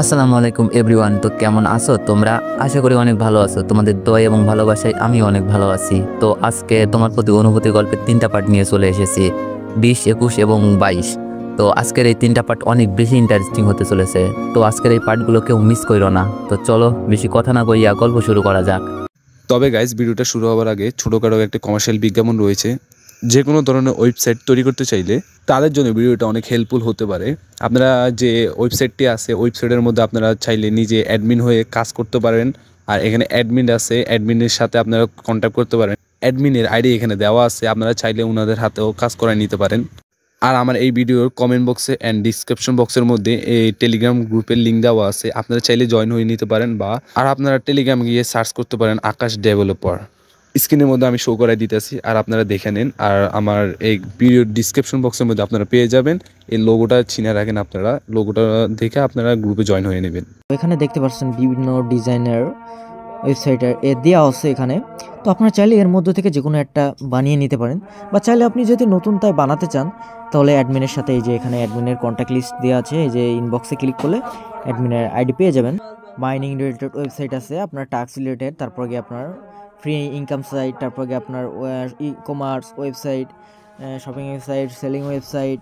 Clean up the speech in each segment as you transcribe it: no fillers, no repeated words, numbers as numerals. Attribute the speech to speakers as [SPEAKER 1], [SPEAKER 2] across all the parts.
[SPEAKER 1] আসসালামু আলাইকুম এভরিওয়ান। তো কেমন আছো তোমরা? আশা করি অনেক ভালো আছো। তোমাদের দোয়া এবং ভালোবাসায় আমি অনেক ভালো আছি। তো আজকে তোমার প্রতি অনুভূতি গল্পের 3টা পার্ট নিয়ে চলে এসেছি, 20, 21 এবং 22। তো আজকের এই 3টা পার্ট অনেক বেশি ইন্টারেস্টিং হতে চলেছে। তো আজকের এই পার্টগুলো কেউ মিস করো না। তো চলো বেশি কথা না কইয়া গল্প শুরু করা যাক।
[SPEAKER 2] তবে গাইজ, ভিডিওটা শুরু হওয়ার আগে ছোটোখাটো একটা কমার্শিয়াল বিজ্ঞাপন রয়েছে। যে কোনো ধরনের ওয়েবসাইট তৈরি করতে চাইলে তাদের জন্য ভিডিওটা অনেক হেল্পফুল হতে পারে। আপনারা যে ওয়েবসাইটটি আছে, ওয়েবসাইটের মধ্যে আপনারা চাইলে নিজে অ্যাডমিন হয়ে কাজ করতে পারেন। আর এখানে অ্যাডমিন আছে, অ্যাডমিনের সাথে আপনারা কন্ট্যাক্ট করতে পারেন। অ্যাডমিনের আইডি এখানে দেওয়া আছে, আপনারা চাইলে ওনাদের হাতেও কাজ করায় নিতে পারেন। আর আমার এই ভিডিওর কমেন্ট বক্সে অ্যান্ড ডিসক্রিপশন বক্সের মধ্যে এই টেলিগ্রাম গ্রুপের লিঙ্ক দেওয়া আছে, আপনারা চাইলে জয়েন হয়ে নিতে পারেন। আর আপনারা টেলিগ্রাম গিয়ে সার্চ করতে পারেন আকাশ ডেভেলপার। স্ক্রিনের মধ্যে আমি শো করাই দিতেছি, আর আপনারা দেখে নিন। আর আমার এই ভিডিওর ডিসক্রিপশন বক্সের মধ্যে আপনারা পেয়ে যাবেন এই লোগোটা, চিনে রাখেন আপনারা। লোগোটা দেখে আপনারা গ্রুপে জয়েন হয়ে নেবেন।
[SPEAKER 3] এখানে দেখতে পাচ্ছেন বিভিন্ন ডিজাইনের ওয়েবসাইটে দেওয়া আছে এখানে। তো আপনারা চাইলে এর মধ্যে থেকে যে কোনো একটা বানিয়ে নিতে পারেন, বা চাইলে আপনি যদি নতুন তাই বানাতে চান তাহলে অ্যাডমিনের সাথে এই যে এখানে অ্যাডমিনের কন্ট্যাক্ট লিস্ট দেওয়া আছে, এই যে ইনবক্সে ক্লিক করলে অ্যাডমিনের আইডি পেয়ে যাবেন। মাইনিং রিলেটেড ওয়েবসাইট আছে, আপনার টাস্ক রিলেটেড, তারপর গিয়ে আপনার ফ্রি ইনকাম সাইট, তারপর গিয়ে আপনার e commerce website, shopping website, selling website,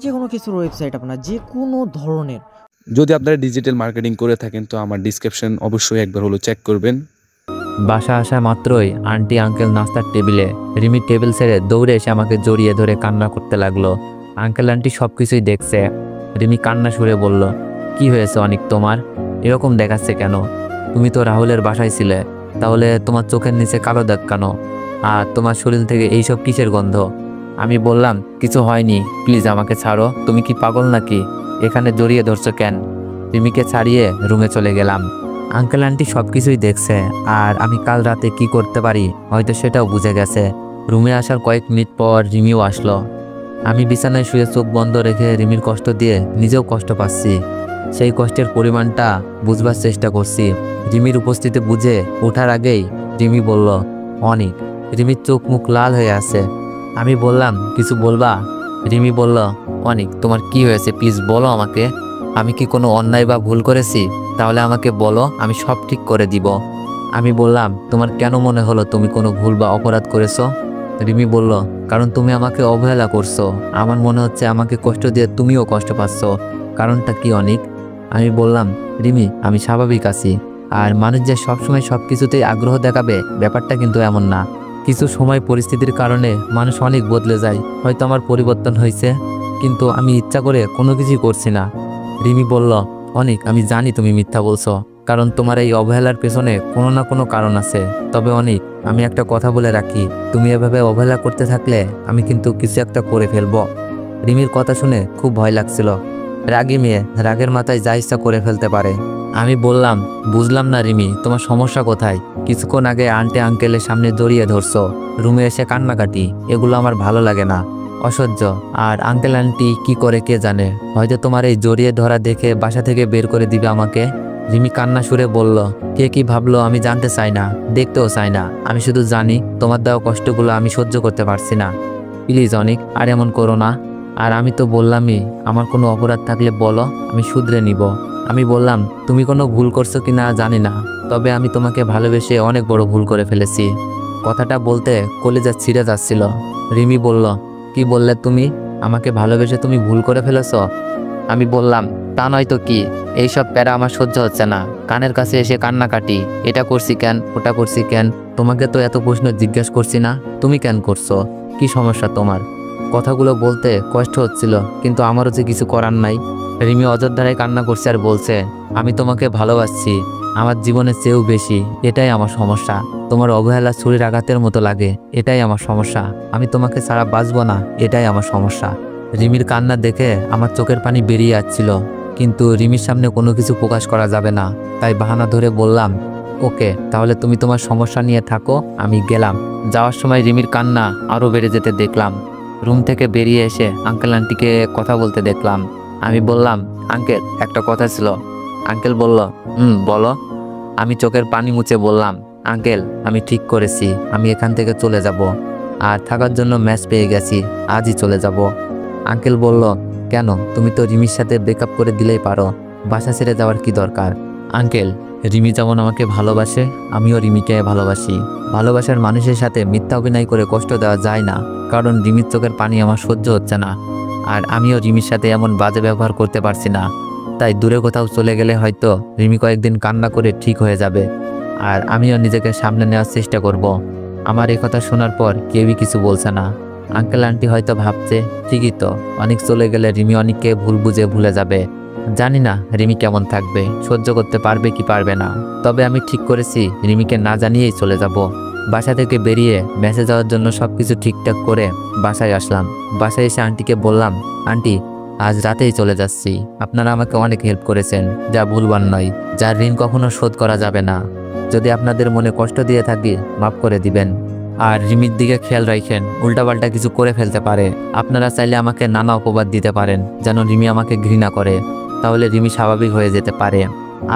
[SPEAKER 3] যে কোনো কিছুর ওয়েবসাইট, আপনার যে কোনো ধরনের।
[SPEAKER 2] যদি আপনারা ডিজিটাল মার্কেটিং করে থাকেন তো আমার ডিসক্রিপশন অবশ্যই একবার হলো চেক করবেন।
[SPEAKER 1] বাসা আসা মাত্রই আন্টি আঙ্কেল নাস্তার টেবিলে, রিমি টেবিল ছেড়ে দৌড়ে এসে আমাকে জড়িয়ে ধরে কান্না করতে লাগলো। আঙ্কেল আন্টি সব কিছুই দেখছে। রিমি কান্না সুরে বলল, কি হয়েছে অনেক তোমার? এরকম দেখাচ্ছে কেন? তুমি তো রাহুলের বাসায় ছিলে, তাহলে তোমার চোখের নিচে কালো দাগ কেন? আর তোমার শরীর থেকে এইসব কিসের গন্ধ? আমি বললাম, কিছু হয়নি, প্লিজ আমাকে ছাড়ো। তুমি কি পাগল নাকি? এখানে জড়িয়ে ধরছো কেন? রিমিকে ছাড়িয়ে রুমে চলে গেলাম। আঙ্কেল আন্টি সব কিছুই দেখছে, আর আমি কাল রাতে কি করতে পারি হয়তো সেটাও বুঝে গেছে। রুমে আসার কয়েক মিনিট পর রিমিও আসলো। আমি বিছানায় শুয়ে চোখ বন্ধ রেখে রিমির কষ্ট দিয়ে নিজেও কষ্ট পাচ্ছি। সেই কষ্টের পরিমাণটা বুঝবার চেষ্টা করছি। রিমির উপস্থিতি বুঝে ওঠার আগেই রিমি বলল, অনেক। রিমির চোখ মুখ লাল হয়ে আছে। আমি বললাম, কিছু বলবা? রিমি বলল, অনেক, তোমার কি হয়েছে প্লিজ বলো আমাকে। আমি কি কোনো অন্যায় বা ভুল করেছি? তাহলে আমাকে বলো, আমি সব ঠিক করে দিব। আমি বললাম, তোমার কেন মনে হলো তুমি কোনো ভুল বা অপরাধ করেছো? রিমি বলল, কারণ তুমি আমাকে অবহেলা করছো। আমার মনে হচ্ছে আমাকে কষ্ট দিয়ে তুমিও কষ্ট পাচ্ছ। কারণটা কি অনিক? আমি বললাম, রিমি, আমি স্বাভাবিক আছি। আর মানুষ যে সবসময় সব কিছুতেই আগ্রহ দেখাবে ব্যাপারটা কিন্তু এমন না। কিছু সময় পরিস্থিতির কারণে মানুষ অনেক বদলে যায়। হয়তো আমার পরিবর্তন হয়েছে, কিন্তু আমি ইচ্ছা করে কোনো কিছুই করছি না। রিমি বলল, অনিক, আমি জানি তুমি মিথ্যা বলছো, কারণ তোমার এই অবহেলার পেছনে কোনো না কোনো কারণ আছে। তবে অনিক, আমি একটা কথা বলে রাখি, তুমি এভাবে অবহেলা করতে থাকলে আমি কিন্তু কিছু একটা করে ফেলবো। রিমির কথা শুনে খুব ভয় লাগছিল। রাগী মেয়ে রাগের মাথায় যা ইচ্ছা করে ফেলতে পারে। আমি বললাম, বুঝলাম না রিমি, তোমার সমস্যা কোথায়? কিছুক্ষণ আগে আন্টি আঙ্কেলের সামনে জড়িয়ে ধরছো, রুমে এসে কান্নাকাটি, এগুলো আমার ভালো লাগে না, অসহ্য। আর আঙ্কেল আন্টি কি করে কে জানে, হয়তো তোমার এই জড়িয়ে ধরা দেখে বাসা থেকে বের করে দিবে আমাকে। রিমি কান্না সুরে বলল, কে কি ভাবলো আমি জানতে চাই না, দেখতেও চাই না। আমি শুধু জানি তোমার দেওয়া কষ্টগুলো আমি সহ্য করতে পারছি না। প্লিজ অনিক, আর এমন করো না। আর আমি তো বললামই, আমার কোনো অপরাধ থাকলে বলো, আমি শুধরে নিব। আমি বললাম, তুমি কোনো ভুল করছো কি না জানি না, তবে আমি তোমাকে ভালোবেসে অনেক বড় ভুল করে ফেলেছি। কথাটা বলতে কলিজা ছিঁড়ে যাচ্ছিল। রিমি বলল, কি বললে তুমি? আমাকে ভালোবেসে তুমি ভুল করে ফেলেছ? আমি বললাম, তা নয় তো কি, এইসব প্যারা আমার সহ্য হচ্ছে না। কানের কাছে এসে কান্নাকাটি, এটা করছি কেন, ওটা করছি কেন। তোমাকে তো এত প্রশ্ন জিজ্ঞাসা করছি না, তুমি কেন করছো? কি সমস্যা তোমার? কথাগুলো বলতে কষ্ট হচ্ছিল, কিন্তু আমারও যে কিছু করার নাই। রিমি অযোধ্যায় কান্না করছে আর বলছে, আমি তোমাকে ভালোবাসছি আমার জীবনের চেয়েও বেশি, এটাই আমার সমস্যা। তোমার অবহেলা ছুরির আঘাতের মতো লাগে, এটাই আমার সমস্যা। আমি তোমাকে ছাড়া বাঁচবো না, এটাই আমার সমস্যা। রিমির কান্না দেখে আমার চোখের পানি বেরিয়ে যাচ্ছিল, কিন্তু রিমির সামনে কোনো কিছু প্রকাশ করা যাবে না, তাই বাহানা ধরে বললাম, ওকে, তাহলে তুমি তোমার সমস্যা নিয়ে থাকো, আমি গেলাম। যাওয়ার সময় রিমির কান্না আরও বেড়ে যেতে দেখলাম। রুম থেকে বেরিয়ে এসে আঙ্কেল আন্টিকে কথা বলতে দেখলাম। আমি বললাম, আঙ্কেল, একটা কথা ছিল। আঙ্কেল বলল, বলো। আমি চোখের পানি মুছে বললাম, আঙ্কেল, আমি ঠিক করেছি, আমি এখান থেকে চলে যাব। আর থাকার জন্য ম্যাচ পেয়ে গেছি, আজই চলে যাব। আঙ্কেল বলল, কেন? তুমি তো রিমির সাথে ব্রেকআপ করে দিলেই পারো। বাসা ছেড়ে যাওয়ার কি দরকার? আঙ্কেল, রিমি যেমন আমাকে ভালোবাসে, আমিও রিমিকে ভালোবাসি। ভালোবাসার মানুষের সাথে মিথ্যা অভিনয় করে কষ্ট দেওয়া যায় না, কারণ রিমির চোখের পানি আমার সহ্য হচ্ছে না। আর আমিও রিমির সাথে এমন বাজে ব্যবহার করতে পারছি না। তাই দূরে কোথাও চলে গেলে হয়তো রিমি কয়েকদিন কান্না করে ঠিক হয়ে যাবে, আর আমিও নিজেকে সামনে নেওয়ার চেষ্টা করব। আমার এই কথা শোনার পর কেউই কিছু বলছে না। আঙ্কেল আন্টি হয়তো ভাবছে, ঠিকই তো, অনেক চলে গেলে রিমি অনেককে ভুল বুঝে ভুলে যাবে। জানি না রিমি কেমন থাকবে, সহ্য করতে পারবে কি পারবে না। তবে আমি ঠিক করেছি রিমিকে না জানিয়েই চলে যাব। বাসা থেকে বেরিয়ে মেসে যাওয়ার জন্য সবকিছু ঠিকঠাক করে বাসায় আসলাম। বাসায় এসে আন্টিকে বললাম, আন্টি, আজ রাতেই চলে যাচ্ছি। আপনারা আমাকে অনেক হেল্প করেছেন, যা ভুলবার নয়, যার ঋণ কখনো শোধ করা যাবে না। যদি আপনাদের মনে কষ্ট দিয়ে থাকি মাফ করে দিবেন। আর রিমির দিকে খেয়াল রাখেন, উল্টাপাল্টা কিছু করে ফেলতে পারে। আপনারা চাইলে আমাকে নানা অপবাদ দিতে পারেন যেন রিমি আমাকে ঘৃণা করে, তাহলে রিমি স্বাভাবিক হয়ে যেতে পারে।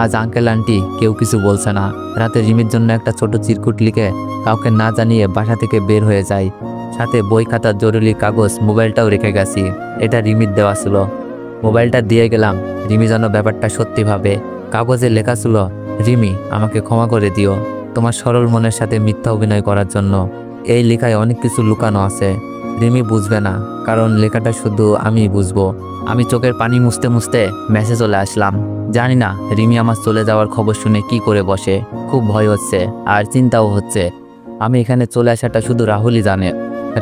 [SPEAKER 1] আজ আঙ্কেল আন্টি কেউ কিছু বলছে না। রাতে রিমির জন্য একটা ছোট চিরকুট লিখে কাউকে না জানিয়ে বাসা থেকে বের হয়ে যায়। সাথে বই, খাতা, জরুরি কাগজ, মোবাইলটাও রেখে গেছি। এটা রিমির দেওয়া ছিল। মোবাইলটা দিয়ে গেলাম, রিমি যেন ব্যাপারটা সত্যি ভাবে। কাগজে লেখা ছিল, রিমি, আমাকে ক্ষমা করে দিও তোমার সরল মনের সাথে মিথ্যা অভিনয় করার জন্য। এই লেখায় অনেক কিছু লুকানো আছে, রিমি বুঝবে না, কারণ লেখাটা শুধু আমিই বুঝবো। আমি চোখের পানি মুছতে মুছতে মেসে চলে আসলাম। জানি না রিমি আমার চলে যাওয়ার খবর শুনে কি করে বসে। খুব ভয় হচ্ছে আর চিন্তাও হচ্ছে। আমি এখানে চলে আসাটা শুধু রাহুলই জানে।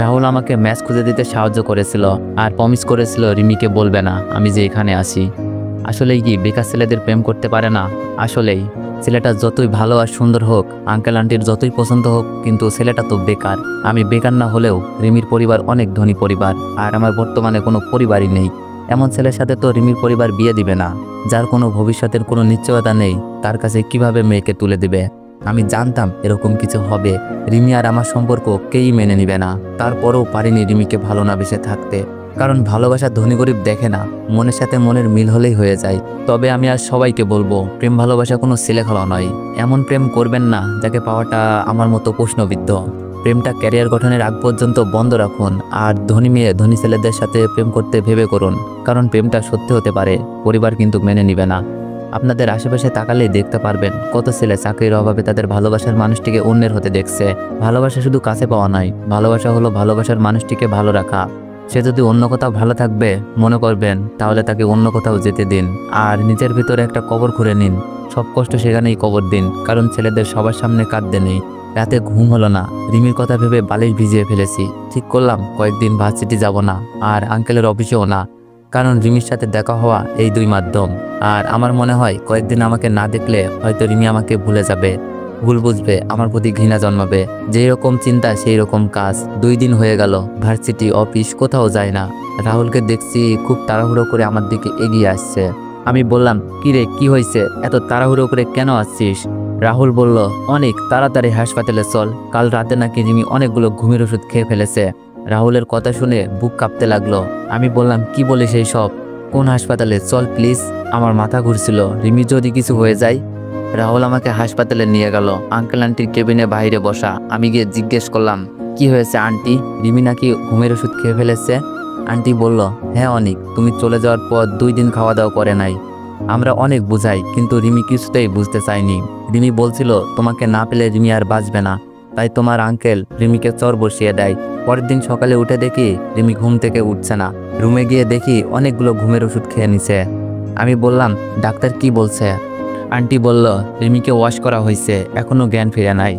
[SPEAKER 1] রাহুল আমাকে ম্যাচ খুঁজে দিতে সাহায্য করেছিল আর প্রমিস করেছিল রিমিকে বলবে না আমি যে এখানে আসি। আসলেই কি বেকার ছেলেদের প্রেম করতে পারে না? আসলেই ছেলেটা যতই ভালো আর সুন্দর হোক, আঙ্কেল আন্টির যতই পছন্দ হোক, কিন্তু ছেলেটা তো বেকার। আমি বেকার না হলেও রিমির পরিবার অনেক ধনী পরিবার, আর আমার বর্তমানে কোনো পরিবারই নেই। এমন ছেলের সাথে তো রিমির পরিবার বিয়ে দিবে না। যার কোনো ভবিষ্যতের কোনো নিশ্চয়তা নেই, তার কাছে কিভাবে মেয়েকে তুলে দিবে? আমি জানতাম এরকম কিছু হবে। রিমি আর আমার সম্পর্ক কেউই মেনে নিবে না। তারপরেও পারিনি রিমিকে ভালো না বেসে থাকতে, কারণ ভালোবাসা ধনী গরিব দেখে না, মনের সাথে মনের মিল হলেই হয়ে যায়। তবে আমি আর সবাইকে বলবো, প্রেম ভালোবাসা কোনো ছেলেখেলা নয়। এমন প্রেম করবেন না যাকে পাওয়াটা আমার মতো প্রশ্নবিদ্ধ। প্রেমটা ক্যারিয়ার গঠনের আগ পর্যন্ত বন্ধ রাখুন। আর ধনী মেয়ে ধনী ছেলেদের সাথে প্রেম করতে ভেবে করুন, কারণ প্রেমটা সত্যি হতে পারে, পরিবার কিন্তু মেনে নিবে না। আপনাদের আশেপাশে তাকালেই দেখতে পারবেন কত ছেলে চাকরির অভাবে তাদের ভালোবাসার মানুষটিকে অন্যের হতে দেখছে। ভালোবাসা শুধু কাছে পাওয়া নয়, ভালোবাসা হলো ভালোবাসার মানুষটিকে ভালো রাখা। সে যদি অন্য কোথাও ভালো থাকবে মনে করবেন, তাহলে তাকে অন্য কোথাও যেতে দিন। আর নিজের ভিতরে একটা কবর খুঁড়ে নিন, সব কষ্ট সেখানেই কবর দিন, কারণ ছেলেদের সবার সামনে কাঁদতে নেই। রাতে ঘুম হলো না, রিমির কথা ভেবে বালিশ ভিজিয়ে ফেলেছি। ঠিক করলাম কয়েকদিন ভার্সিটি যাব না, আর আঙ্কেলের অফিসেও না, কারণ রিমির সাথে দেখা হওয়া এই দুই মাধ্যম। আর আমার মনে হয় কয়েকদিন আমাকে না দেখলে হয়তো রিমি আমাকে ভুলে যাবে, ভুল বুঝবে, আমার প্রতি ঘৃণা জন্মাবে। যেই রকম চিন্তা সেই রকম কাজ। 2 দিন হয়ে গেল, ভার্সিটি অফিস কোথাও যায় না। রাহুলকে দেখছি খুব তাড়াহুড়ো করে আমার দিকে এগিয়ে আসছে। আমি বললাম, কি রে, কি হয়েছে, এত তাড়াহুড়ো করে কেন আসছিস? রাহুল বলল, অনেক তাড়াতাড়ি হাসপাতালে চল, কাল রাতে নাকি রিমি অনেকগুলো ঘুমের ওষুধ খেয়ে ফেলেছে। রাহুলের কথা শুনে বুক কাঁপতে লাগলো। আমি বললাম, কি বলিস এই সব? কোন হাসপাতালে? চল প্লিজ, আমার মাথা ঘুরছিল, রিমি যদি কিছু হয়ে যায়। রাহুল আমাকে হাসপাতালে নিয়ে গেল। আঙ্কেল আন্টির কেবিনে বাইরে বসা। আমি গিয়ে জিজ্ঞেস করলাম, কি হয়েছে আন্টি? রিমি নাকি ঘুমের ওষুধ খেয়ে ফেলেছে। আন্টি বলল, হ্যাঁ অনেক, তুমি চলে যাওয়ার পর 2 দিন খাওয়া দাওয়া করে নাই। আমরা অনেক বুঝাই, কিন্তু রিমি কিছুতেই বুঝতে চায়নি। রিমি বলছিল তোমাকে না পেলে রিমি আর বাঁচবে না, তাই তোমার আঙ্কেল রিমিকে চর বসিয়ে দেয়। পরের দিন সকালে উঠে দেখি রিমি ঘুম থেকে উঠছে না। রুমে গিয়ে দেখি অনেকগুলো ঘুমের ওষুধ খেয়ে নিছে। আমি বললাম, ডাক্তার কি বলছে? আন্টি বলল, রিমিকে ওয়াশ করা হয়েছে, এখনো জ্ঞান ফিরে নাই।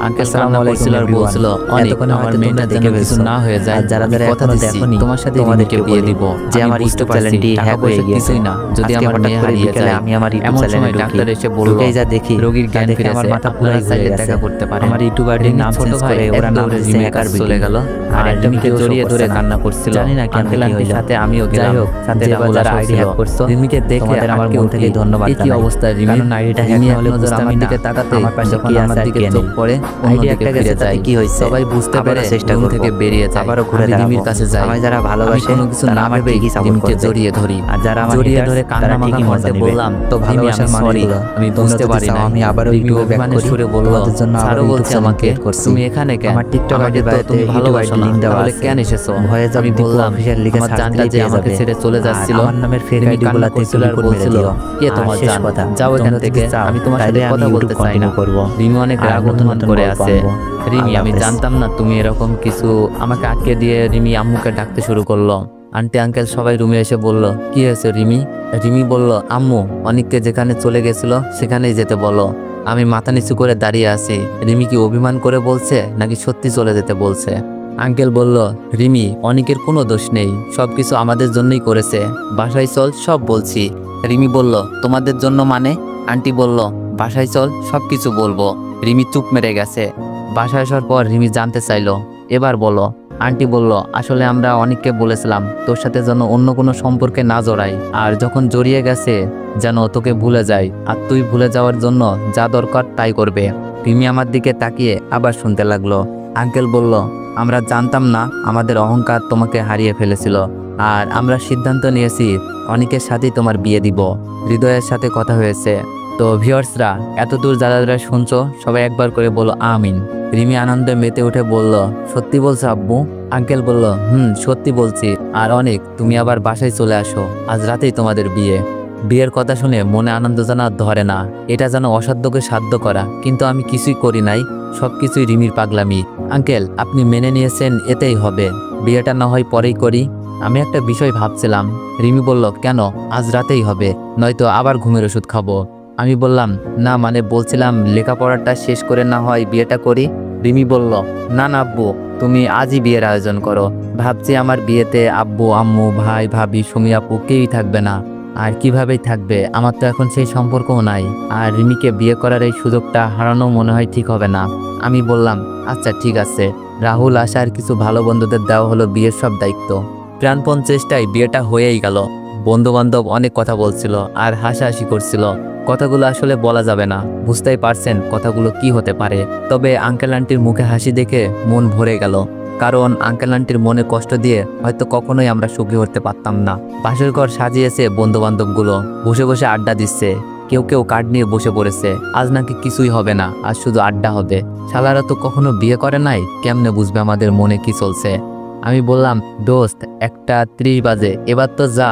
[SPEAKER 1] আঙ্কেল সালাম বলছিল আর বলছিল, অনেক আমার মেয়েটা দেখে কিছু না হয়ে যায়, যারা যারা কথা দিচ্ছি তোমার সাথে রিমিকে বিয়ে দিব। যে আমার ইউটিউব চ্যানেলটি হ্যাক হয়ে গেছে, না যদি আমার মেয়ে হারিয়ে যায়, আমি আমার ইউটিউব চ্যানেলে ডাক্তার এসে বলল, যা দেখি রোগীর জ্ঞান ফিরে, আমার মাথা পুরো চাইলে দেখা করতে পারে। আমার ইউটিউব আইডির নাম চেঞ্জ করে ওরা নাম রিমি হ্যাকার চলে গেল, আর রিমিকে জড়িয়ে ধরে কান্না করছিল। জানি না কেন আঙ্কেল আন্টির সাথে আমিও গেলাম, সাথে যারা আইডি হ্যাক করছো রিমিকে দেখে আমার মন থেকে ধন্যবাদ। এই কি অবস্থা রিমি? আইডিটা হ্যাক হলে আমার দিকে তাকাতে আমার পাশে কি আমার দিকে চোখ করে অন্যদিকে ফিরে যায়।
[SPEAKER 4] কি হয়েছে?
[SPEAKER 1] সবাই বুঝতে
[SPEAKER 4] আবারও
[SPEAKER 1] পেরে
[SPEAKER 4] চেষ্টা
[SPEAKER 1] রুম
[SPEAKER 4] করব।
[SPEAKER 1] থেকে বেরিয়ে যায়।
[SPEAKER 4] আবারও ঘুরে
[SPEAKER 1] আমি
[SPEAKER 4] দাঁড়াবো।
[SPEAKER 1] রিমির কাছে যাই।
[SPEAKER 4] আমায় যারা
[SPEAKER 1] আমি
[SPEAKER 4] ভালোবাসে
[SPEAKER 1] কোনো কিছু
[SPEAKER 4] তারা
[SPEAKER 1] না
[SPEAKER 4] আমার
[SPEAKER 1] ভেবেই
[SPEAKER 4] ঠিকই support
[SPEAKER 1] রিমিকে
[SPEAKER 4] করবে।
[SPEAKER 1] জড়িয়ে ধরি।
[SPEAKER 4] আর যারা আমার
[SPEAKER 1] জড়িয়ে
[SPEAKER 4] haters
[SPEAKER 1] ধরে
[SPEAKER 4] তারা
[SPEAKER 1] কান্না মাখা
[SPEAKER 4] ঠিকই মজা
[SPEAKER 1] কণ্ঠে
[SPEAKER 4] নেবে।
[SPEAKER 1] বললাম,
[SPEAKER 4] তো
[SPEAKER 1] রিমি,
[SPEAKER 4] ভালোবাসার
[SPEAKER 1] আমি সরি,
[SPEAKER 4] মানুষগুলো,
[SPEAKER 1] আমি
[SPEAKER 4] তোমরা
[SPEAKER 1] বুঝতে
[SPEAKER 4] যদি
[SPEAKER 1] পারি
[SPEAKER 4] চাও
[SPEAKER 1] না।
[SPEAKER 4] আমি আবারও
[SPEAKER 1] রিমি
[SPEAKER 4] ইউটিউবে back
[SPEAKER 1] অভিমানের
[SPEAKER 4] করি,
[SPEAKER 1] সুরে বলল,
[SPEAKER 4] তোমাদের জন্য আবারও
[SPEAKER 1] স্যারও
[SPEAKER 4] ইউটিউব
[SPEAKER 1] বলছে
[SPEAKER 4] চ্যানেল
[SPEAKER 1] আমাকে,
[SPEAKER 4] create করছি।
[SPEAKER 1] তুমি এখানে কেন?
[SPEAKER 4] আমার টিকটক
[SPEAKER 1] আমাকে
[SPEAKER 4] আইডির
[SPEAKER 1] তো
[SPEAKER 4] বায়োতে
[SPEAKER 1] তুমি
[SPEAKER 4] ইউটিউব
[SPEAKER 1] ভালোবাসো
[SPEAKER 4] আইডি
[SPEAKER 1] না,
[SPEAKER 4] লিংক দেওয়া
[SPEAKER 1] তাহলে
[SPEAKER 4] আছে।
[SPEAKER 1] কেন এসেছো?
[SPEAKER 4] ভয়ে
[SPEAKER 1] আমি
[SPEAKER 4] দীপু
[SPEAKER 1] বললাম,
[SPEAKER 4] অফিসিয়াল লিখে
[SPEAKER 1] আমার
[SPEAKER 4] সার্চ
[SPEAKER 1] জানটা
[SPEAKER 4] দিলেই
[SPEAKER 1] যে
[SPEAKER 4] পেয়ে
[SPEAKER 1] আমাকে
[SPEAKER 4] যাবে।
[SPEAKER 1] ছেড়ে চলে
[SPEAKER 4] আর
[SPEAKER 1] যাচ্ছিল,
[SPEAKER 4] আমার নামের ফেক
[SPEAKER 1] রিমি
[SPEAKER 4] আইডি
[SPEAKER 1] কান্না
[SPEAKER 4] গুলাতে
[SPEAKER 1] করছিল আর
[SPEAKER 4] রিপোর্ট মেরে
[SPEAKER 1] বলছিল,
[SPEAKER 4] দিও।
[SPEAKER 1] কে
[SPEAKER 4] আর
[SPEAKER 1] তোমার
[SPEAKER 4] শেষ
[SPEAKER 1] জান?
[SPEAKER 4] কথা,
[SPEAKER 1] যাও এখান
[SPEAKER 4] তোমরা যদি
[SPEAKER 1] থেকে,
[SPEAKER 4] চাও,
[SPEAKER 1] আমি তোমার সাথে
[SPEAKER 4] তাইলে আমি
[SPEAKER 1] কথা
[SPEAKER 4] ইউটিউব
[SPEAKER 1] বলতে চাই না।
[SPEAKER 4] continue করব।
[SPEAKER 1] রিমি অনেক
[SPEAKER 4] আর
[SPEAKER 1] রাগ
[SPEAKER 4] নতুন
[SPEAKER 1] অভিমান
[SPEAKER 4] নতুন
[SPEAKER 1] করে
[SPEAKER 4] গল্প
[SPEAKER 1] আছে।
[SPEAKER 4] আনবো।
[SPEAKER 1] রিমি,
[SPEAKER 4] আল্লাহ
[SPEAKER 1] আমি
[SPEAKER 4] হাফেজ।
[SPEAKER 1] জানতাম না তুমি এরকম কিছু। আমাকে আটকে দিয়ে রিমি আম্মুকে ডাকতে শুরু করলো। আন্টি আঙ্কেল সবাই রুমে এসে বলল, কি হয়েছে রিমি? রিমি বলল, আম্মু অনিককে যেখানে চলে গেছিল সেখানেই যেতে বলো। আমি মাথা নিচু করে দাঁড়িয়ে আছি। রিমি কি অভিমান করে বলছে নাকি সত্যি চলে যেতে বলছে? আঙ্কেল বলল, রিমি, অনিকের কোনো দোষ নেই, সবকিছু আমাদের জন্যই করেছে। বাসায় চল, সব বলছি। রিমি বলল, তোমাদের জন্য মানে? আন্টি বলল, বাসায় চল, সবকিছু বলবো। রিমি চুপ মেরে গেছে। বাসায় আসার পর রিমি জানতে চাইলো, এবার বলো। আন্টি বলল, আসলে আমরা অনেককে বলেছিলাম তোর সাথে যেন অন্য কোনো সম্পর্কে না জড়াই, আর যখন জড়িয়ে গেছে যেন তোকে ভুলে যায়, আর তুই ভুলে যাওয়ার জন্য যা দরকার তাই করবে। রিমি আমার দিকে তাকিয়ে আবার শুনতে লাগলো। আঙ্কেল বলল, আমরা জানতাম না আমাদের অহংকার তোমাকে হারিয়ে ফেলেছিল, আর আমরা সিদ্ধান্ত নিয়েছি অনেকের সাথেই তোমার বিয়ে দিব। হৃদয়ের সাথে কথা হয়েছে। তো ভিউয়ার্সরা, এতদূর যারা যারা শুনছো সবাই একবার করে বলো আমিন। রিমি আনন্দে মেতে উঠে বলল, সত্যি বলছো আব্বু? আঙ্কেল বলল, সত্যি বলছি। আর অনেক, তুমি আবার বাসায় চলে আসো, আজ রাতেই তোমাদের বিয়ে। বিয়ের কথা শুনে মনে আনন্দ যেন আর ধরে না। এটা যেন অসাধ্যকে সাধ্য করা, কিন্তু আমি কিছুই করি নাই, সবকিছুই রিমির পাগলামি। আঙ্কেল, আপনি মেনে নিয়েছেন, এতেই হবে। বিয়েটা না হয় পরেই করি। আমি একটা বিষয় ভাবছিলাম। রিমি বলল, কেন? আজ রাতেই হবে, নয়তো আবার ঘুমের ওষুধ খাবো। আমি বললাম, না মানে বলছিলাম লেখাপড়াটা শেষ করে না হয় বিয়েটা করি। রিমি বলল, না না আব্বু, তুমি আজই বিয়ের আয়োজন করো। ভাবছি আমার বিয়েতে আব্বু আম্মু ভাই ভাবি সুমি আপু কেউই থাকবে না। আর কিভাবেই থাকবে, আমার তো এখন সেই সম্পর্কও নাই। আর রিমিকে বিয়ে করার এই সুযোগটা হারানো মনে হয় ঠিক হবে না। আমি বললাম, আচ্ছা ঠিক আছে। রাহুল আশার কিছু ভালো বন্ধুদের দেওয়া হলো বিয়ের সব দায়িত্ব। প্রাণপণ চেষ্টায় বিয়েটা হয়েই গেল। বন্ধু বান্ধব অনেক কথা বলছিল আর হাসাহাসি করছিল। কথাগুলো আসলে বলা যাবে না, বুঝতেই পারছেন কথাগুলো কি হতে পারে। তবে আঙ্কেল আন্টির মুখে হাসি দেখে মন ভরে গেল, কারণ আঙ্কেল আন্টির মনে কষ্ট দিয়ে হয়তো কখনোই আমরা সুখী হতে পারতাম না। বাসর ঘর সাজিয়েছে বন্ধু বান্ধবগুলো, বসে বসে আড্ডা দিচ্ছে। কেউ কেউ কার্ড নিয়ে বসে পড়েছে। আজ নাকি কিছুই হবে না, আজ শুধু আড্ডা হবে। শালারা তো কখনো বিয়ে করে নাই, কেমনে বুঝবে আমাদের মনে কি চলছে? আমি বললাম, দোস্ত 1:30 বাজে, এবার তো যা।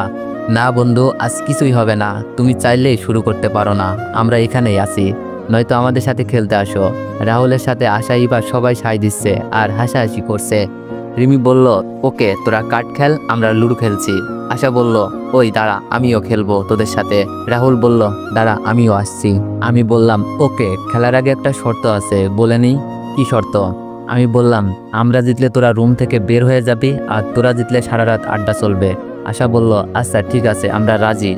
[SPEAKER 1] না বন্ধু, আজ কিছুই হবে না, তুমি চাইলেই শুরু করতে পারো না, আমরা এখানেই আছি, নয়তো আমাদের সাথে খেলতে আসো। রাহুলের সাথে আশা ইবা সবাই সাই দিচ্ছে আর হাসাহাসি করছে। রিমি বলল, ওকে তোরা কার্ড খেল, আমরা লুডো খেলছি। আশা বলল, ওই দাঁড়া, আমিও খেলবো তোদের সাথে। রাহুল বলল, দাঁড়া, আমিও আসছি। আমি বললাম, ওকে, খেলার আগে একটা শর্ত আছে, বলে নি। কি শর্ত? আমি বললাম, আমরা জিতলে তোরা রুম থেকে বের হয়ে যাবি, আর তোরা জিতলে সারা রাত আড্ডা চলবে। আশা বলল, আচ্ছা ঠিক আছে, আমরা রাজি।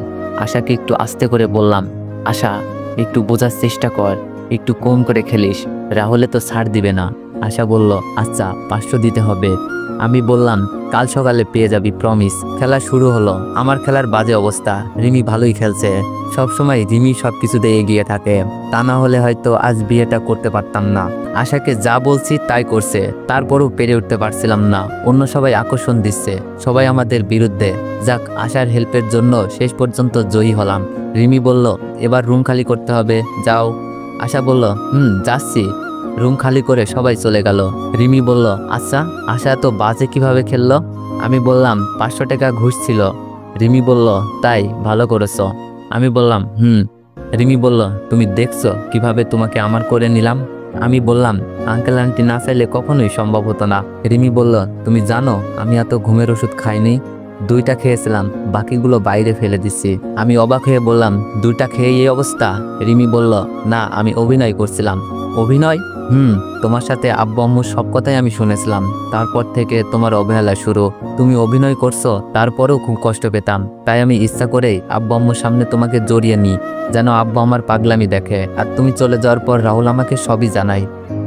[SPEAKER 1] আশাকে একটু আস্তে করে বললাম, আশা একটু বোঝার চেষ্টা কর, একটু কম করে খেলিস, রাহুলে তো ছাড় দিবে না। আশা বলল, আচ্ছা 500 দিতে হবে। আমি বললাম, কাল সকালে পেয়ে যাবি, প্রমিস। খেলা শুরু হলো। আমার খেলার বাজে অবস্থা, রিমি ভালোই খেলছে। সবসময় রিমি সবকিছুতে এগিয়ে থাকে, তা না হলে হয়তো আজ বিয়েটা করতে পারতাম না। আশাকে যা বলছি তাই করছে, তারপরও পেরে উঠতে পারছিলাম না। অন্য সবাই আকর্ষণ দিচ্ছে, সবাই আমাদের বিরুদ্ধে। যাক, আশার হেল্পের জন্য শেষ পর্যন্ত জয়ী হলাম। রিমি বলল, এবার রুম খালি করতে হবে, যাও। আশা বলল, যাচ্ছি। রুম খালি করে সবাই চলে গেল। রিমি বলল, আচ্ছা আশা তো বাজে কিভাবে খেললো? আমি বললাম, 500 টাকা ঘুষ ছিল। রিমি বলল, তাই, ভালো করেছ। আমি বললাম, রিমি বলল, তুমি দেখছো কিভাবে তোমাকে আমার করে নিলাম? আমি বললাম, আঙ্কেল আন্টি না চাইলে কখনোই সম্ভব হতো না। রিমি বলল, তুমি জানো আমি এত ঘুমের ওষুধ খাইনি, 2টা খেয়েছিলাম, বাকিগুলো বাইরে ফেলে দিচ্ছি। আমি অবাক হয়ে বললাম, 2টা খেয়ে এই অবস্থা? রিমি বলল, না, আমি অভিনয় করছিলাম। অভিনয়? তোমার সাথে আব্বু আম্মুর সব কথাই আমি শুনেছিলাম, তারপর থেকে তোমার অবহেলা শুরু। তুমি অভিনয় করছো, তারপরেও খুব কষ্ট পেতাম, তাই আমি ইচ্ছা করেই আব্বু আম্মুর সামনে তোমাকে জড়িয়ে নিই, যেন আব্বু আমার পাগলামি দেখে। আর তুমি চলে যাওয়ার পর রাহুল আমাকে সবই জানায়,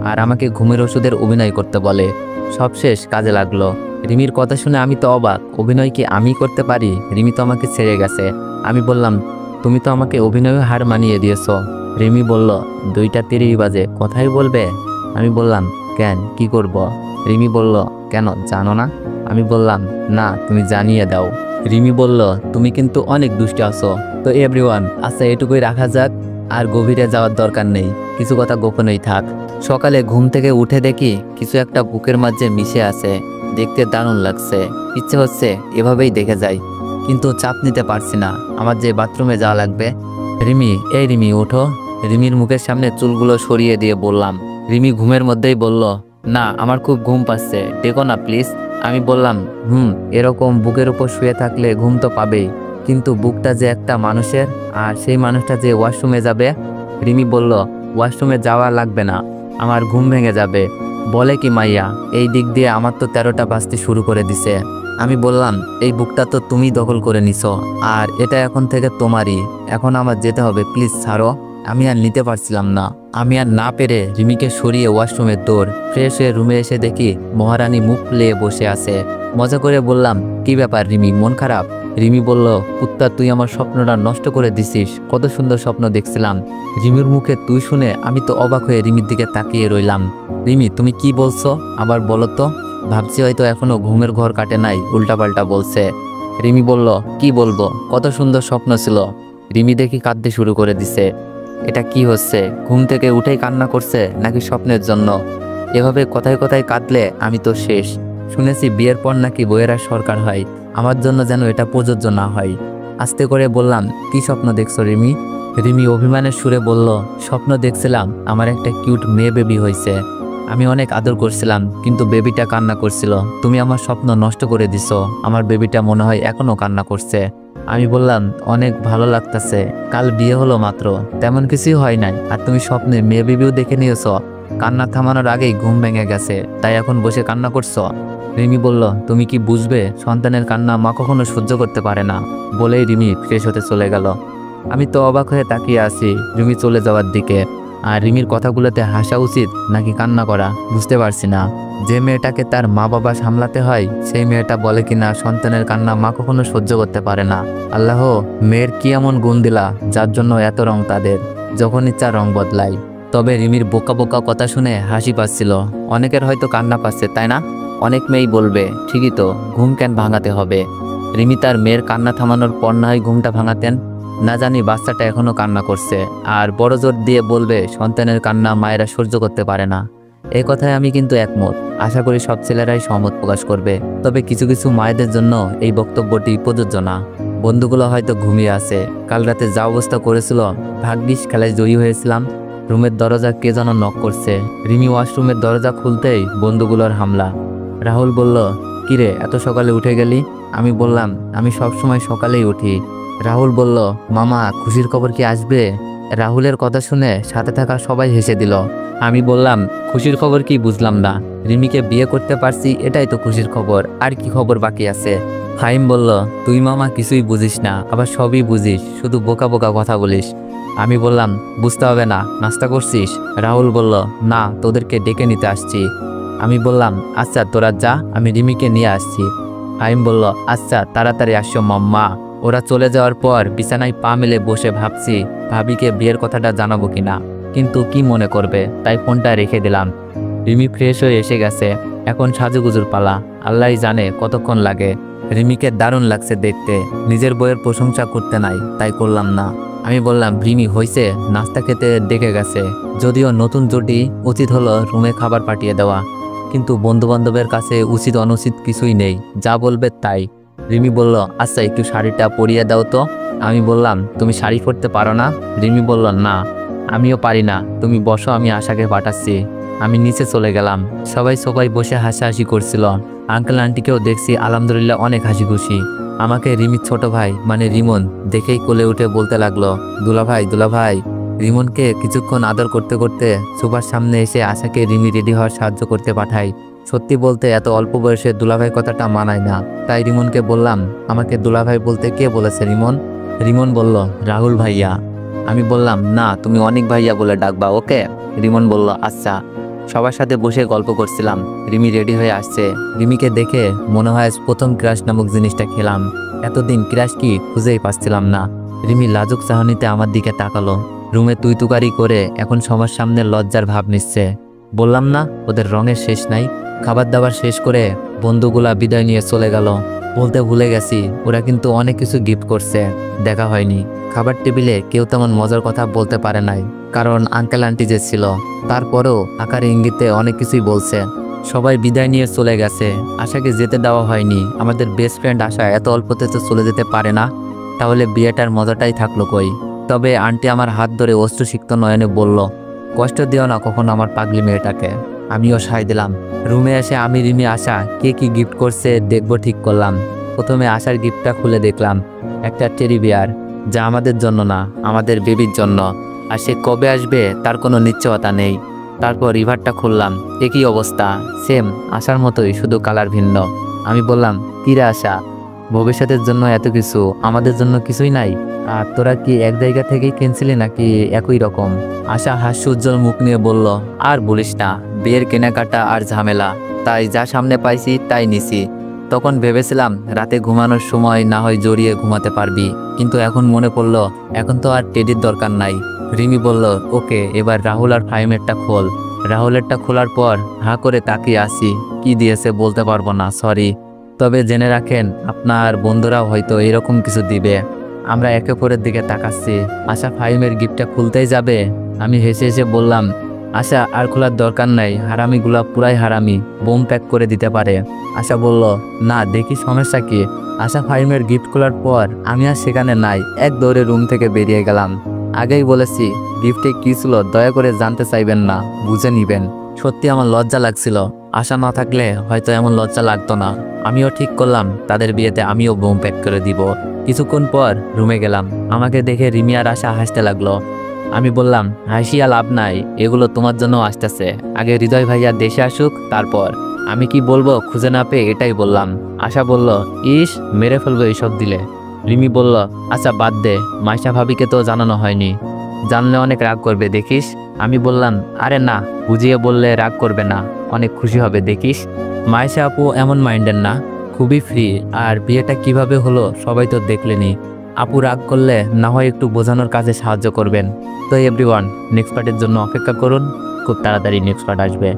[SPEAKER 1] আর আমাকে ঘুমের ওষুধের অভিনয় করতে বলে। সব শেষ, কাজে লাগলো। রিমির কথা শুনে আমি তো অবাক, অভিনয় কি আমি করতে পারি? রিমি তো আমাকে ছেড়ে গেছে। আমি বললাম, তুমি তো আমাকে অভিনয়ে হার মানিয়ে দিয়েছো। রিমি বলল, 2:30 বাজে, কথাই বলবে? আমি বললাম, কেন, কি করব? রিমি বলল, কেন জানো না? আমি বললাম, না, তুমি জানিয়ে দাও। রিমি বলল, তুমি কিন্তু অনেক দুষ্টু আছো। তো এভরিওয়ান, আচ্ছা এটুকুই রাখা যাক, আর গভীরে যাওয়ার দরকার নেই, কিছু কথা গোপনেই থাক। সকালে ঘুম থেকে উঠে দেখি কিছু একটা বুকের মাঝে মিশে আছে, দেখতে দারুণ লাগছে, ইচ্ছে হচ্ছে এভাবেই দেখে যাই, কিন্তু চাপ নিতে পারছি না, আমার যে বাথরুমে যাওয়া লাগবে। রিমি, এই রিমি ওঠো। রিমির মুখের সামনে চুলগুলো সরিয়ে দিয়ে বললাম। রিমি ঘুমের মধ্যেই বলল, না, আমার খুব ঘুম পাচ্ছে, ডেকো না প্লিজ। আমি বললাম, এরকম বুকের উপর শুয়ে থাকলে ঘুম তো পাবেই, কিন্তু বুকটা যে একটা মানুষের, আর সেই মানুষটা যে ওয়াশরুমে যাবে। রিমি বলল, ওয়াশরুমে যাওয়া লাগবে না, আমার ঘুম ভেঙে যাবে। বলে কি মাইয়া, এই দিক দিয়ে আমার তো 13টা বাজতে শুরু করে দিছে। আমি বললাম, এই বুকটা তো তুমি দখল করে নিছো, আর এটা এখন থেকে তোমারই, এখন আমার যেতে হবে, প্লিজ ছাড়ো। আমি আর নিতে পারছিলাম না, আমি আর না পেরে রিমিকে সরিয়ে ওয়াশরুমের দৌড়। ফ্রেশ হয়ে রুমে এসে দেখি মহারানী মুখ ফুলে বসে আছে। মজা করে বললাম, কি ব্যাপার রিমি, মন খারাপ? রিমি বলল, কুত্তা, তুই আমার স্বপ্নটা নষ্ট করে দিছিস, কত সুন্দর স্বপ্ন দেখছিলাম। রিমির মুখে তুই শুনে আমি তো অবাক হয়ে রিমির দিকে তাকিয়ে রইলাম। রিমি, তুমি কি বলছো, আবার বলো তো। ভাবছি হয়তো এখনো ঘুমের ঘর কাটে নাই, উল্টাপাল্টা বলছে। রিমি বলল, কি বলবো, কত সুন্দর স্বপ্ন ছিল। রিমি দেখি কাঁদতে শুরু করে দিছে। এটা কি হচ্ছে, ঘুম থেকে উঠেই কান্না করছে নাকি স্বপ্নের জন্য? এভাবে কথায় কথায় কাঁদলে আমি তো শেষ। শুনেছি বিয়ের পর নাকি বইয়েরা সরকার হয়, আমার জন্য যেন এটা প্রযোজ্য না হয়। আস্তে করে বললাম, কি স্বপ্ন দেখছো রিমি? রিমি অভিমানের সুরে বলল, স্বপ্ন দেখছিলাম আমার একটা কিউট মেয়ে বেবি হয়েছে, আমি অনেক আদর করছিলাম, কিন্তু বেবিটা কান্না করছিল, তুমি আমার স্বপ্ন নষ্ট করে দিছো, আমার বেবিটা মনে হয় এখনো কান্না করছে। আমি বললাম, অনেক ভালো লাগতেছে, কাল বিয়ে হলো মাত্র, তেমন কিছুই হয় নাই, আর তুমি স্বপ্নে মেয়ে বেবিও দেখে নিয়েছো, কান্না থামানোর আগেই ঘুম ভেঙে গেছে, তাই এখন বসে কান্না করছো। রিমি বলল, তুমি কি বুঝবে, সন্তানের কান্না মা কখনো সহ্য করতে পারে না। বলেই রিমি ফ্রেশ হতে চলে গেল। আমি তো অবাক হয়ে তাকিয়ে আছি রিমি চলে যাওয়ার দিকে, আর রিমির কথাগুলোতে হাসা উচিত নাকি কান্না করা বুঝতে পারছি না। যে মেয়েটাকে তার মা বাবা সামলাতে হয়, সেই মেয়েটা বলে কিনা সন্তানের কান্না মা কখনো সহ্য করতে পারে না। আল্লাহ, মেয়ের কি এমন গুণ দিলা যার জন্য এত রং তাদের, যখন ইচ্ছা রং বদলায়। তবে রিমির বোকা বোকা কথা শুনে হাসি পাচ্ছিল। অনেকের হয়তো কান্না পাচ্ছে, তাই না? অনেক মেয়েই বলবে, ঠিকই তো, ঘুম কেন ভাঙাতে হবে? রিমি তার মেয়ের কান্না থামানোর পর না হয় ঘুমটা ভাঙাতেন, না জানি বাচ্চাটা এখনো কান্না করছে, আর বড় জোর দিয়ে বলবে সন্তানের কান্না মায়েরা সহ্য করতে পারে না। এই কথায় আমি কিন্তু একমত, আশা করি সব ছেলেরাই সহমত প্রকাশ করবে। তবে কিছু কিছু মায়েদের জন্য এই বক্তব্যটি প্রযোজ্য না। বন্ধুগুলো হয়তো ঘুমিয়ে আছে, কাল রাতে যা অবস্থা করেছিল, ভাগ্যিস খেলায় জয়ী হয়েছিলাম। রুমের দরজা কে যেন নক করছে। রিমি ওয়াশরুমের দরজা খুলতেই বন্ধুগুলোর হামলা। রাহুল বলল, কিরে, এত সকালে উঠে গেলি? আমি বললাম, আমি সবসময় সকালেই উঠি। রাহুল বলল, মামা, খুশির খবর কি আসবে? রাহুলের কথা শুনে সাথে থাকা সবাই হেসে দিল। আমি বললাম, খুশির খবর কি বুঝলাম না? রিমিকে বিয়ে করতে পারছি, এটাই তো খুশির খবর, আর কি খবর বাকি আছে? ফাহিম বলল, তুই মামা কিছুই বুঝিস না, আবার সবই বুঝিস, শুধু বোকা বোকা কথা বলিস। আমি বললাম, বুঝতে হবে না, নাস্তা করছিস? রাহুল বলল, না, তোদেরকে ডেকে নিতে আসছি। আমি বললাম, আচ্ছা তোরা যা, আমি রিমিকে নিয়ে আসছি। ফাহিম বলল, আচ্ছা তাড়াতাড়ি আসো মাম্মা। ওরা চলে যাওয়ার পর বিছানায় পা মেলে বসে ভাবছি ভাবিকে বিয়ের কথাটা জানাবো কিনা, কিন্তু কি মনে করবে, তাই ফোনটা রেখে দিলাম। রিমি ফ্রেশ হয়ে এসে গেছে, এখন সাজুগুজুর পালা, আল্লাহই জানে কতক্ষণ লাগে। রিমিকে দারুণ লাগছে দেখতে, নিজের বইয়ের প্রশংসা করতে নাই, তাই করলাম না। আমি বললাম, রিমি হয়েছে, নাস্তা খেতে ডেকে গেছে। যদিও নতুন জুটি, উচিত হলো রুমে খাবার পাঠিয়ে দেওয়া, কিন্তু বন্ধুবান্ধবের কাছে উচিত অনুচিত কিছুই নেই, যা বলবে তাই। রিমি বলল, আচ্ছা একটু শাড়িটা পরিয়ে দাও তো। আমি বললাম, তুমি শাড়ি পরতে পারো না? রিমি বলল, না, আমিও পারি না, তুমি বসো, আমি আশাকে পাঠাচ্ছি। আমি নিচে চলে গেলাম। সবাই বসে হাসাহাসি করছিল। আঙ্কেল আন্টিকেও দেখছি আলহামদুলিল্লাহ অনেক হাসি খুশি। আমাকে রিমির ছোট ভাই মানে রিমন দেখেই কোলে উঠে বলতে লাগলো, দুলাভাই দুলাভাই। রিমনকে কিছুক্ষণ আদর করতে করতে সুপার সামনে এসে আশাকে রিমি রেডি হওয়ার সাহায্য করতে পাঠাই। সত্যি বলতে এত অল্প বয়সে দুলাভাই কথাটা মানায় না, তাই রিমনকে বললাম, আমাকে দুলাভাই বলতে কে বলেছে রিমন? রিমন বলল, রাহুল ভাইয়া। আমি বললাম, না, তুমি অনেক ভাইয়া বলে ডাকবা, ওকে? রিমন বলল, আচ্ছা। সবার সাথে বসে গল্প করছিলাম, রিমি রেডি হয়ে আসছে। রিমিকে দেখে মনে হয় প্রথম ক্রাশ নামক জিনিসটা খেলাম, এতদিন ক্রাশ কি খুঁজেই পাচ্ছিলাম না। রিমি লাজুক চাহনিতে আমার দিকে তাকালো, রুমে তুই তুকারি করে এখন সবার সামনে লজ্জার ভাব নিচ্ছে। বললাম না ওদের রঙের শেষ নাই। খাবার দাবার শেষ করে বন্ধুগুলা বিদায় নিয়ে চলে গেল। বলতে ভুলে গেছি ওরা কিন্তু অনেক কিছু গিফট করছে, দেখা হয়নি। খাবার টেবিলে কেউ তেমন মজার কথা বলতে পারে নাই, কারণ আঙ্কেল আন্টি যে ছিল। তারপরেও আকারে ইঙ্গিতে অনেক কিছুই বলছে। সবাই বিদায় নিয়ে চলে গেছে, আশাকে যেতে দেওয়া হয়নি। আমাদের বেস্ট ফ্রেন্ড আশা এত অল্পতে তো চলে যেতে পারে না, তাহলে বিয়েটার মজাটাই থাকলো কই। তবে আন্টি আমার হাত ধরে অশ্রুসিক্ত নয়নে বলল, কষ্ট দিও না কখনো আমার পাগলি মেয়েটাকে। আমিও সায় দিলাম। রুমে এসে আমি রিমি আশা কে কি গিফট করছে দেখবো ঠিক করলাম। প্রথমে আশার গিফটটা খুলে দেখলাম, একটা টেডি বিয়ার, যা আমাদের জন্য না, আমাদের বেবির জন্য। আর সে কবে আসবে তার কোনো নিশ্চয়তা নেই। তারপর রিভারটা খুললাম, একই অবস্থা, সেম আশার মতোই, শুধু কালার ভিন্ন। আমি বললাম, কিরে আশা, ভবিষ্যতের জন্য এত কিছু, আমাদের জন্য কিছুই নাই? আর তোরা কি এক জায়গা থেকেই কিনছিলি নাকি একই রকম? আশা হাস্য উজ্জ্বল মুখ নিয়ে বলল, আর বলিস না, বিয়ের কেনাকাটা আর ঝামেলা, তাই যা সামনে পাইছি তাই নিছি। তখন ভেবেছিলাম রাতে ঘুমানোর সময় না হয় জড়িয়ে ঘুমাতে পারবি, কিন্তু এখন মনে পড়লো এখন তো আর টেডির দরকার নাই। রিমি বলল, ওকে এবার রাহুল আর ফাহিমেরটা খোল। রাহুলেরটা খোলার পর হাঁ করে তাকিয়ে আসি, কি দিয়েছে বলতে পারবো না, সরি। তবে জেনে রাখেন আপনার বন্ধুরাও হয়তো এরকম কিছু দিবে। আমরা একে অপরের দিকে তাকাচ্ছি। আশা ফাহিমের গিফটটা খুলতেই যাবে, আমি হেসে হেসে বললাম, আশা আর খোলার দরকার নাই, হারামিগুলা পুরাই হারামি, বোম প্যাক করে দিতে পারে। আশা বলল, না দেখি সমস্যা কি। আশা ফাহিমের গিফট খোলার পর আমি আর সেখানে নাই, এক দৌড়ে রুম থেকে বেরিয়ে গেলাম। আগেই বলেছি গিফটে কী ছিল দয়া করে জানতে চাইবেন না, বুঝে নিবেন। সত্যি আমার লজ্জা লাগছিল, আশা না থাকলে হয়তো এমন লজ্জা লাগতো না। আমিও ঠিক করলাম তাদের বিয়েতে আমিও বোম প্যাক করে দিব। কিছুক্ষণ পর রুমে গেলাম, আমাকে দেখে রিমি আর আশা হাসতে লাগলো। আমি বললাম, হাসিয়া লাভ নাই, এগুলো তোমার জন্য আসতেছে, আগে হৃদয় ভাইয়া দেশে আসুক তারপর। আমি কি বলবো খুঁজে না পেয়ে এটাই বললাম। আশা বলল, ইস মেরে ফেলবো এইসব দিলে। রিমি বলল, আচ্ছা বাদ দে, মাইশা ভাবিকে তো জানানো হয়নি, জানলে অনেক রাগ করবে দেখিস। আমি বললাম, আরে না, বুঝিয়ে বললে রাগ করবে না, অনেক খুশি হবে দেখিস। মাইশা আপু এমন মাইন্ডের না, খুবই ফ্রি। আর বিয়েটা কিভাবে হলো সবাই তো দেখলেনি। আপু রাগ করলে না হয় একটু বোঝানোর কাজে সাহায্য করবেন। তো এভরিওয়ান, নেক্সট পার্টের জন্য অপেক্ষা করুন, খুব তাড়াতাড়ি নেক্সট পার্ট আসবে।